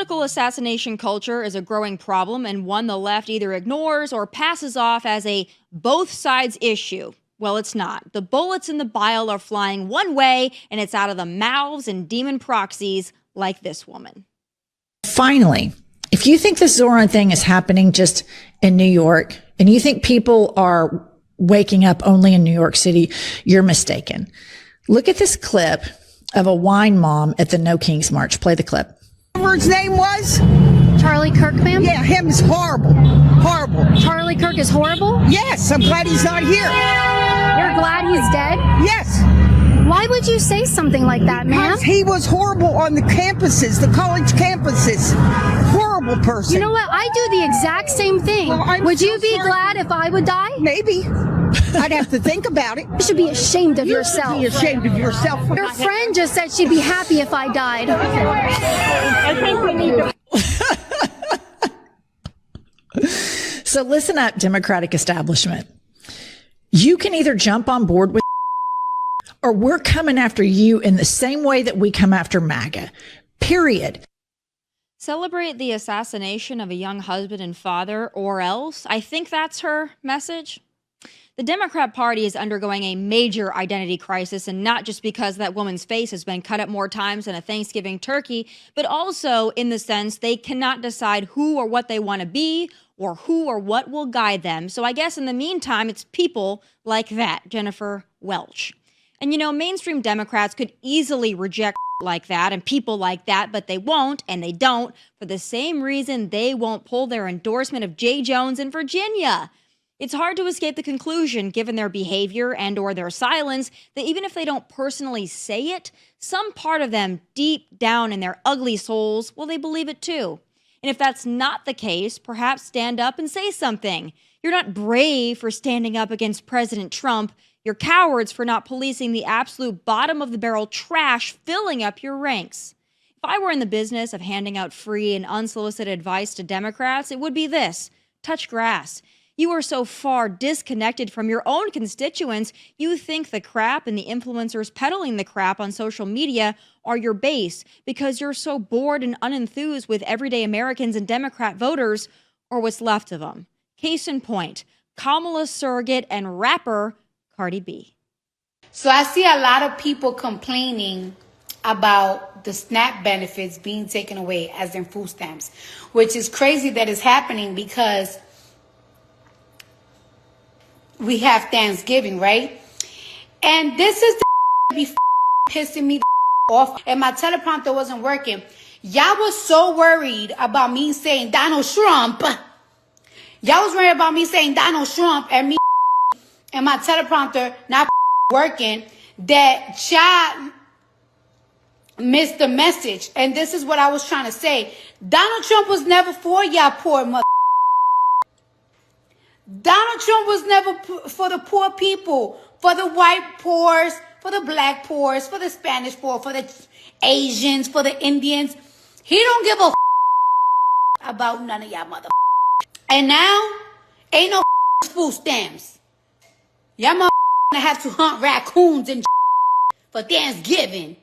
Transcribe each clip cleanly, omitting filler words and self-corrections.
Political assassination culture is a growing problem and one the left either ignores or passes off as a both sides issue. Well, it's not. The bullets in the bile are flying one way, and it's out of the mouths and demon proxies like this woman. Finally, if you think the Zoran thing is happening just in New York and you think people are waking up only in New York City, you're mistaken. Look at this clip of a wine mom at the No Kings March. Play the clip. Whatever his name was? Charlie Kirk, ma'am? Yeah, him is horrible. Horrible. Charlie Kirk is horrible? Yes, I'm glad he's not here. You're glad he's dead? Yes. Why would you say something like that, ma'am? Because he was horrible on the campuses, the college campuses. Horrible person. You know what? I do the exact same thing. Well, would you be glad if I would die? Maybe. I'd have to think about it. You should be ashamed of yourself. Be ashamed of yourself. Your friend just said she'd be happy if I died. I think we need to... So listen up, Democratic establishment. You can either jump on board with or we're coming after you in the same way that we come after MAGA. Period. Celebrate the assassination of a young husband and father, or else. I think that's her message. The Democrat Party is undergoing a major identity crisis, and not just because that woman's face has been cut up more times than a Thanksgiving turkey, but also in the sense they cannot decide who or what they want to be or who or what will guide them. So I guess in the meantime, it's people like that, Jennifer Welch. And you know, mainstream Democrats could easily reject like that and people like that, but they won't, and they don't, for the same reason they won't pull their endorsement of Jay Jones in Virginia. It's hard to escape the conclusion, given their behavior and or their silence, that even if they don't personally say it, some part of them deep down in their ugly souls, well, they believe it too. And if that's not the case, perhaps stand up and say something. You're not brave for standing up against President Trump. You're cowards for not policing the absolute bottom of the barrel trash filling up your ranks. If I were in the business of handing out free and unsolicited advice to Democrats, it would be this: touch grass. You are so far disconnected from your own constituents, you think the crap and the influencers peddling the crap on social media are your base because you're so bored and unenthused with everyday Americans and Democrat voters, or what's left of them. Case in point, Kamala surrogate and rapper Cardi B. So I see a lot of people complaining about the SNAP benefits being taken away, as in food stamps, which is crazy that it's happening because we have Thanksgiving, right? And this is the be pissing me off. And my teleprompter wasn't working. Y'all was so worried about me saying Donald Trump. Y'all was worried about me saying Donald Trump and me and my teleprompter not working that y'all missed the message. And this is what I was trying to say. Donald Trump was never for y'all poor mother. Donald Trump was never for the poor people, for the white poors, for the black poors, for the Spanish poor, for the Asians, for the Indians. He don't give a about none of y'all mother. And now, ain't no food stamps. Y'all mother have to hunt raccoons and for Thanksgiving.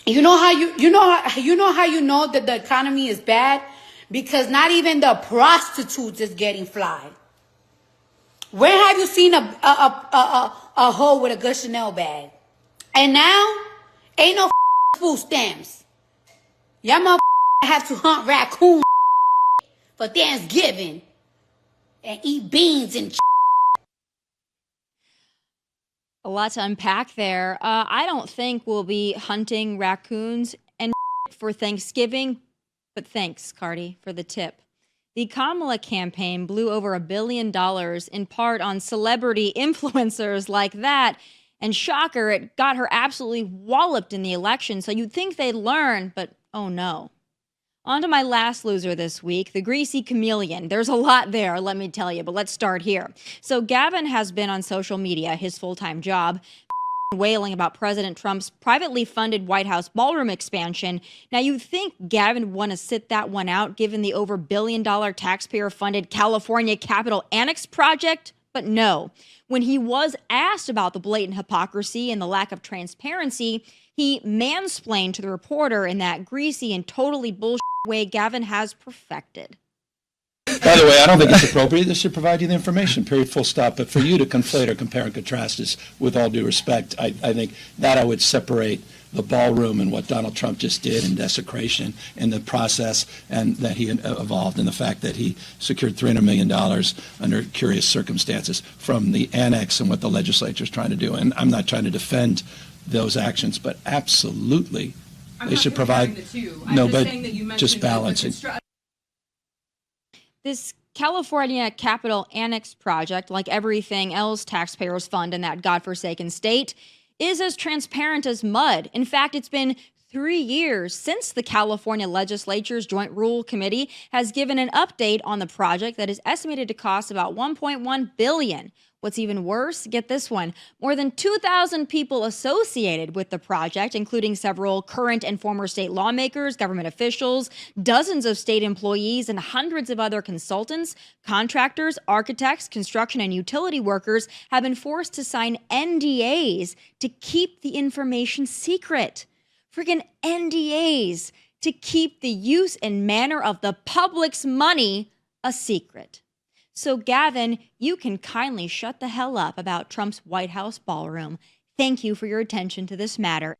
You know how you know that the economy is bad? Because not even the prostitutes is getting fly. Where have you seen a hoe with a good Chanel bag? And now, ain't no food stamps. Y'all mother have to hunt raccoons for Thanksgiving and eat beans and A lot to unpack there. I don't think we'll be hunting raccoons and for Thanksgiving, but thanks, Cardi, for the tip. The Kamala campaign blew over $1 billion in part on celebrity influencers like that. And shocker, it got her absolutely walloped in the election. So you'd think they'd learn, but oh no. On to my last loser this week, the greasy chameleon. There's a lot there, let me tell you, but let's start here. So Gavin has been on social media, his full-time job, wailing about President Trump's privately funded White House ballroom expansion. Now, you'd think Gavin would want to sit that one out, given the over $1 billion taxpayer-funded California Capitol Annex project, but no. When he was asked about the blatant hypocrisy and the lack of transparency, he mansplained to the reporter in that greasy and totally bullshit way Gavin has perfected. By the way, I don't think it's appropriate. This should provide you the information, period, full stop. But for you to conflate or compare and contrast this, with all due respect, I think that I would separate the ballroom and what Donald Trump just did in desecration and the process and that he evolved and the fact that he secured $300 million under curious circumstances from the annex and what the legislature is trying to do. And I'm not trying to defend those actions, but absolutely they should provide. No, but just balancing. This California Capital Annex project, like everything else taxpayers fund in that godforsaken state, is as transparent as mud. In fact, it's been 3 years since the California Legislature's Joint Rule Committee has given an update on the project that is estimated to cost about $1.1 billion. What's even worse, get this one, more than 2,000 people associated with the project, including several current and former state lawmakers, government officials, dozens of state employees, and hundreds of other consultants, contractors, architects, construction and utility workers have been forced to sign NDAs to keep the information secret. Freaking NDAs to keep the use and manner of the public's money a secret. So, Gavin, you can kindly shut the hell up about Trump's White House ballroom. Thank you for your attention to this matter.